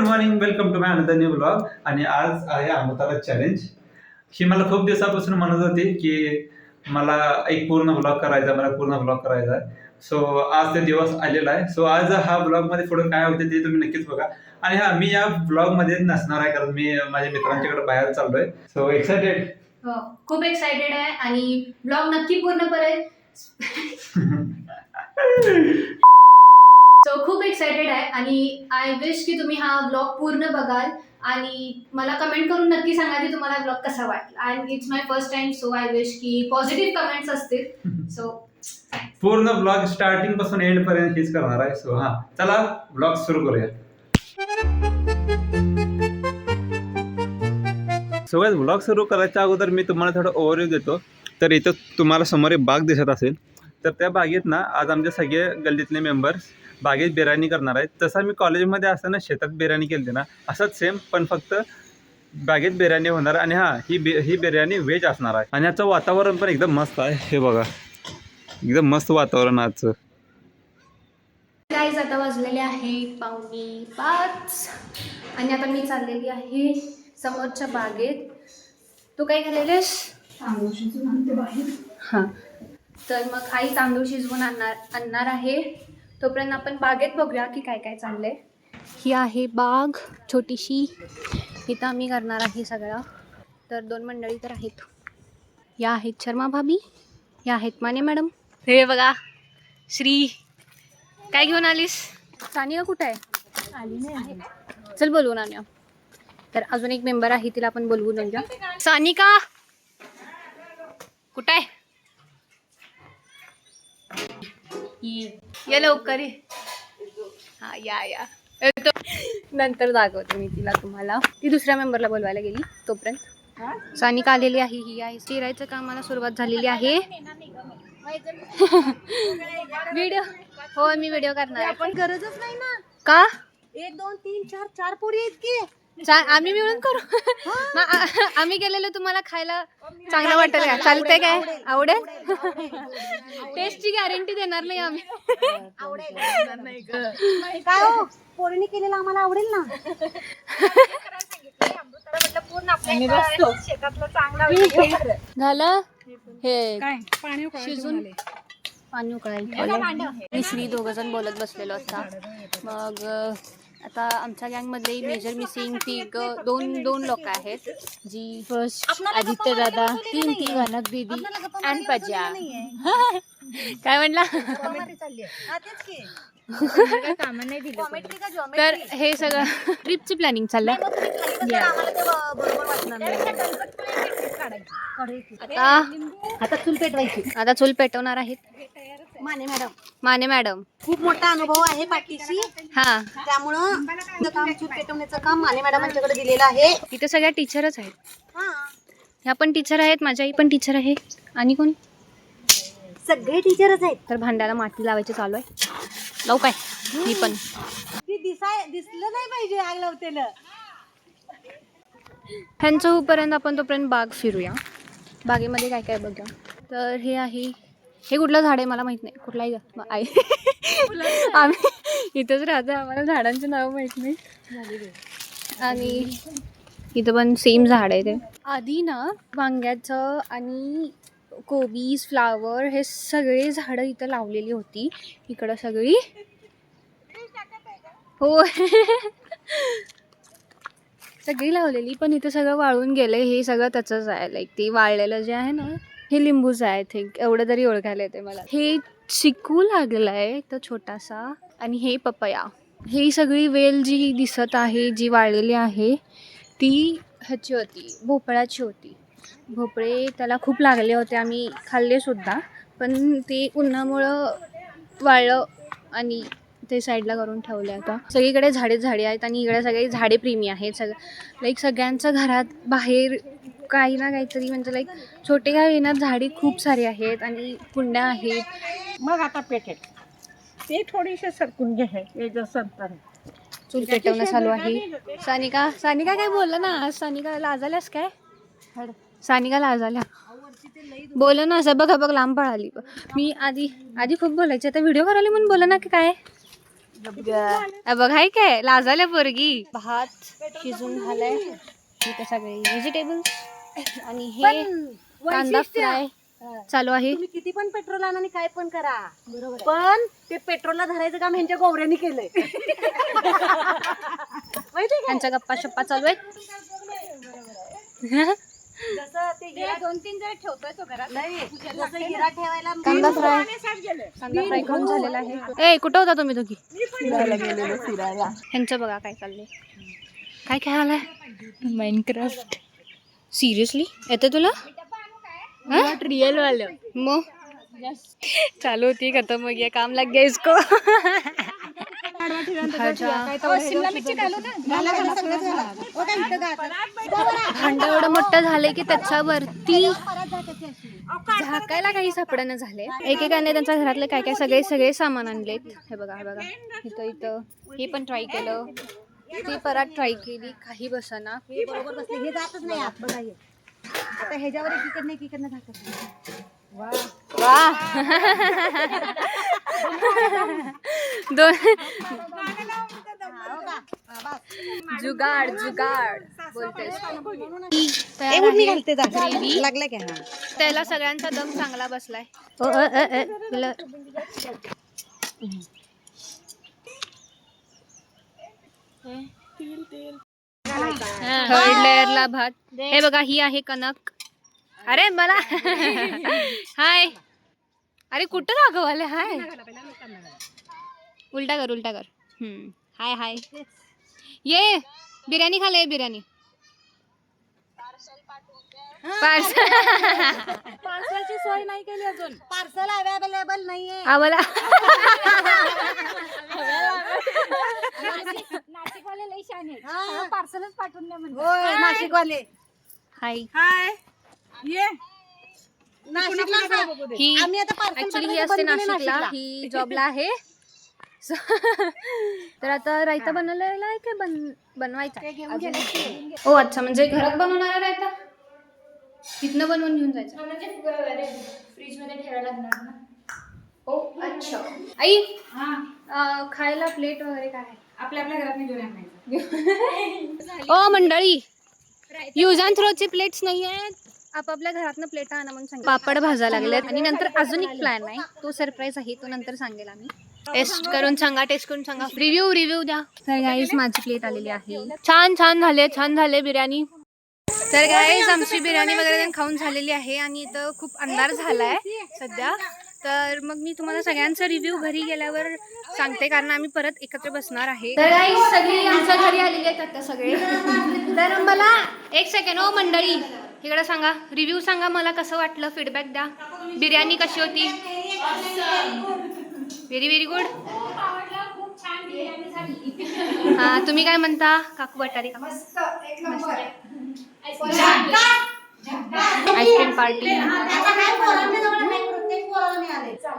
Good morning, welcome to my another new blog. आणि आज आहे अमृताला चॅलेंज. ही मला खूप दिवसापासून म्हणत होती की मला एक पूर्ण ब्लॉग करायचा, मला पूर्ण ब्लॉग करायचा आहे. सो आज ते दिवस आलेला आहे. सो आज हा ब्लॉग मध्ये पुढे काय होते ते तुम्ही नक्कीच बघा. आणि हा मी या ब्लॉग मध्ये नसणार आहे कारण मी माझ्या मित्रांच्याकडे बाहेर चाललोय. So excited. हो, खूप एक्साइटेड आहे आणि ब्लॉग नक्की पूर्ण करेल. सो खूप एक्साइटेड आहे आणि आय विश की तुम्ही हा ब्लॉग पूर्ण बघाल आणि मला कमेंट करून नक्की सांगा की तुम्हाला ब्लॉग कसा वाटला. And it's my first time, so I wish की पॉझिटिव्ह कमेंट्स असतील. सो पूर्ण ब्लॉग स्टार्टिंग पासून एंड पर्यंत हीच करणार आहे. सो हा, चला ब्लॉग सुरू करूया. सो गाइस, ब्लॉग सुरू करायच्या अगोदर मी तुम्हाला थोडं ओव्हरव्ह्यू देतो. तर इथं तुम्हाला समोर एक बाग दिसत असेल. तर त्या बागेत ना आज आमचे सगळे गल्लीतले मेंबर्स बागेत बिर्याणी करणार आहेत. तसा मी कॉलेजमध्ये असताना शेतात बिर्याणी केली ना, असंच सेम, पण फक्त बागेत बिर्याणी होणार. आणि हां, ही बिर्याणी व्हेज असणार आहे. आणि याचं वातावरण पण एकदम मस्त आहे. हे बघा, एकदम मस्त वातावरण आजचं. गाईज, आता वाजलेले आहे 4:45 आणि आता मी चाललेली आहे समोरच्या बागेत. तू काय केलेलेस? तांदूळ शिजवून आणते बाहेर. हां, तर मग आई तांदूळ शिजवून आणणार आहे. तोपर्यंत आपण बागेत बघूया की काय काय चाललंय. ही आहे बाग छोटीशी. इथं आम्ही करणार आहे सगळं. तर 2 मंडळी तर आहेत. या आहेत शर्मा भाभी, या आहेत माने मॅडम. हे बघा श्री. काय घेऊन आलीस? सानिका कुठं आहे? आली नाही. चल बोलवून आणूया. तर अजून एक मेंबर आहे, तिला आपण बोलवून आणूया. सानिका कुठं आहे? ये लवकर ये. हा, या नंतर दाखवते मी तिला तुम्हाला. ती दुसऱ्या मेंबरला बोलवायला गेली. तोपर्यंत सानिका आलेली आहे. ही आहे. स्टिरायचं कामाला सुरुवात झालेली आहे. व्हिडिओ, हो मी व्हिडिओ करणार. आपण गरजच नाही ना. का? 1 2 3 4 4 पोरी आहेत की. आम्ही मिळून करू. आम्ही गेलेलो तुम्हाला खायला चांगलं वाटेल का? चालतंय काय? आवडेल? टेस्टची गॅरंटी देणार नाही आम्ही. काय हो, पोरीने केलेलं आम्हाला आवडेल ना. झालं हे शिजून पाणी उकळायला. मी श्री दोघं जण बोलत बसलेलो असता. मग आता आमच्या गँगमधले मेजर मिसिंग दोन लोक आहेत. जी फर्स्ट आदित्य दादा, ती गणक दीदी अँड पजा. काय म्हणला? तर हे सगळं ट्रिपची प्लॅनिंग चाललंय. आता चूल पेटवायची. आता चूल पेटवणार आहेत माने मॅडम. खूप मोठा अनुभव आहे पाठीशी. हा, त्यामुळं काम चूल पेटवण्याचं काम माने मॅडमांच्याकडे दिलेलं आहे. इथे सगळ्या टीचरच आहेत. हा, ह्या पण टीचर आहेत, माझी आई पण टीचर आहे. आणि कोण? सगळे टीचरच आहेत. तर भांड्याला माती लावायची चालू आहे. लावू काय? मी पण. दिसलं नाही पाहिजे आग लावतेलं. ह्यांचं होईपर्यंत आपण तोपर्यंत बाग फिरूया. बागेमध्ये काय काय बघूया. तर हे आहे, हे कुठलं झाड आहे मला माहित नाही. कुठलाही आई आम्ही इथंच राहतो, आम्हाला झाडांची नावं माहित नाही. आणि इथं पण सेम झाड आहे. ते आधी ना वांग्याचं आणि कोबीज, फ्लावर हे सगळे झाडं इथं लावलेली होती. इकडं सगळी, हो सगळी लावलेली, पण इथं सगळं वाळून गेलं. हे सगळं त्याचंच आहे. लाईक ते वाळलेलं जे आहे ना, हे लिंबूच आहे. थिंक एवढं तरी ओळखायला येते मला. हे चिकू लागलेला आहे तर छोटासा. आणि हे पपया. ही सगळी वेल जी दिसत आहे, जी वाळलेली आहे, ती ह्याची होती, भोपळ्याची होती. भोपळे त्याला खूप लागले होते, आम्ही खाल्ले सुद्धा. पण ते उन्हामुळं वाळलं आणि ते साईडला करून ठेवले. आता सगळीकडे झाडे आहेत आणि इकडे सगळे झाडे प्रेमी आहेत. लाईक सगळ्यांच्या घरात बाहेर काही ना काहीतरी, म्हणजे लाईक छोटे का येणार झाडे खूप सारे आहेत आणि कुंड्या आहेत. मग आता पेटेल ते थोडीशे सरकून घे. चूल पेटवणं चालू आहे. सानिका काय बोललं ना आज? सानिका लाजाल्यास काय? सानिका लाजाल्या. बोल ना असं. बघ लांब पळाली. मी आधी खूप बोलायची, आता व्हिडिओ करायला म्हणून बोला ना की काय. बघ हाय काय लाजाल्या पोरगी. भात शिजून झालाय, इथे सगळे व्हेजिटेबल्स आणि हे कांदा फ्राय चालू आहे. तुम्ही किती पण पेट्रोल आणा आणि काय पण करा, बरोबर, पण ते पेट्रोलला धरायचं काम ह्यांच्या गोवऱ्यांनी केलंय. माहिती त्यांच्या गप्पा शप्पा चालू आहेत. जसं ते हिरा 2-3 जण ठेवतोय तो घरात, नाही जसं हिरा ठेवायला कांदा फ्राय करून झालेला आहे. ए कुठं होता तुम्ही दोघी? फिरायला. ह्यांचं बघा काय चाललंय. काय खेळायला? माइनक्राफ्ट. सिरियसली येतं तुला? रियल वाले मग चालू होती खतम हो गया, काम लग गया इसको. भांड एवढं मोठं झालंय की त्याच्यावरती झाकायला काही सापडणं झाले. एकेकाने त्यांच्या घरातले काय काय सगळे सामान आणलेत. हे बघा इथं हे पण ट्राय केलं, ती परत ट्राय केली, काही बसना. बरोबर बसले, हे जातच नाही आत. बघा हे आता ह्याच्यावर एकीकडनं झाकत. वा दोन जुगाड बोलतेस. लागलं का? त्याला सगळ्यांचा दम चांगला बसलाय. थर्ड लेअरला भात. हे बघा ही आहे कणक. अरे मला हाय, अरे कुठं दाखवाले? हाय उलटा कर. हाय ये बिर्याणी खाले. बिर्याणी पार्सलची सोय नाही केली अजून. पार्सल अवेलेबल नाहीये आम्हाला. नाशिकवाले लई शाने, पार्सलच पाठवून द्या म्हणजे. नाशिकवाले हाय ये नाशिकला. ही आम्ही आता पार्सल ऍक्च्युली ही असते नाशिकला, ही जॉबला आहे. तर आता रायता बनवलेला आहे का बनवायचा? ओ अच्छा, म्हणजे घरात बनवणारा रायता तिथनं बनवून घेऊन जायचं, फ्रीज मध्ये ठेवायला लागणार ना. ओ अच्छा. आई खायला प्लेट वगैरे काय आहे? आपल्या घरात घेऊन आणायचं. ओ मंडळी, यूज अँड थ्रोचे प्लेट्स नाही आहेत, आपापल्या घरातनं प्लेटा आणा म्हणून सांगितलं. पापड भाजा लागलेत आणि नंतर अजून एक प्लॅन आहे, तो सरप्राईज आहे, तो नंतर सांगेल आम्ही. टेस्ट करून सांगा. रिव्ह्यू द्या. तर गाईज माझी प्लेट आलेली आहे. छान झाले बिर्याणी. तर गाईज आमची बिर्याणी वगैरे खाऊन झालेली आहे आणि इथं खूप अंधार झालाय सध्या. तर मग मी तुम्हाला सगळ्यांचा रिव्ह्यू घरी गेल्यावर सांगते, कारण आम्ही परत एकत्र बसणार आहे. तर गाईज सगळी आमच्या घरी आलेली आहेत आता सगळे. तर मला एक सेकंड. ओ मंडळी इकडे सांगा, रिव्ह्यू सांगा, मला कसं वाटलं, फीडबॅक द्या. बिर्याणी कशी होती? Very good. हा तुम्ही काय म्हणता काकू बटारी? आईस्क्रीम पार्टी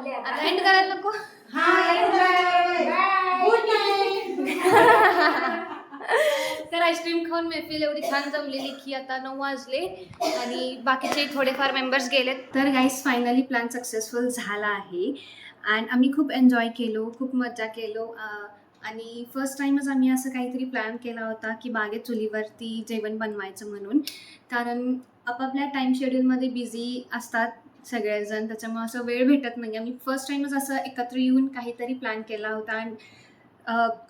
आता एंड करायला नको. तर आईस्क्रीम खाऊन मैफिल एवढी छान जमलेली की आता 9 वाजले आणि बाकीचे थोडेफार मेंबर्स गेलेत. तर गाईस फायनली प्लॅन सक्सेसफुल झाला आहे आणि आम्ही खूप एन्जॉय केलो, खूप मजा केलो. आणि फर्स्ट टाईमच आम्ही असं काहीतरी प्लॅन केला होता की बागेत चुलीवरती जेवण बनवायचं म्हणून, कारण आपापल्या टाईम शेड्यूलमध्ये बिझी असतात सगळेजण, त्याच्यामुळे असं वेळ भेटत नाही. आम्ही फर्स्ट टाईमच असं एकत्र येऊन काहीतरी प्लॅन केला होता आणि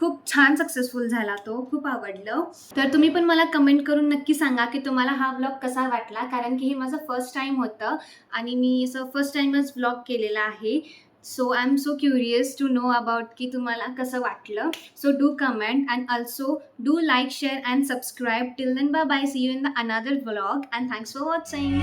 खूप छान सक्सेसफुल झाला तो. खूप आवडलं. तर तुम्ही पण मला कमेंट करून नक्की सांगा की तुम्हाला हा व्लॉग कसा वाटला, कारण की हे माझं फर्स्ट टाईम होतं आणि मी असं फर्स्ट टाईमच व्लॉग केलेला आहे. So I am so curious to know about की तुम्हाला कसं वाटलं. So do comment and also do like, share and subscribe. Till then bye bye. See you in the another vlog and thanks for watching.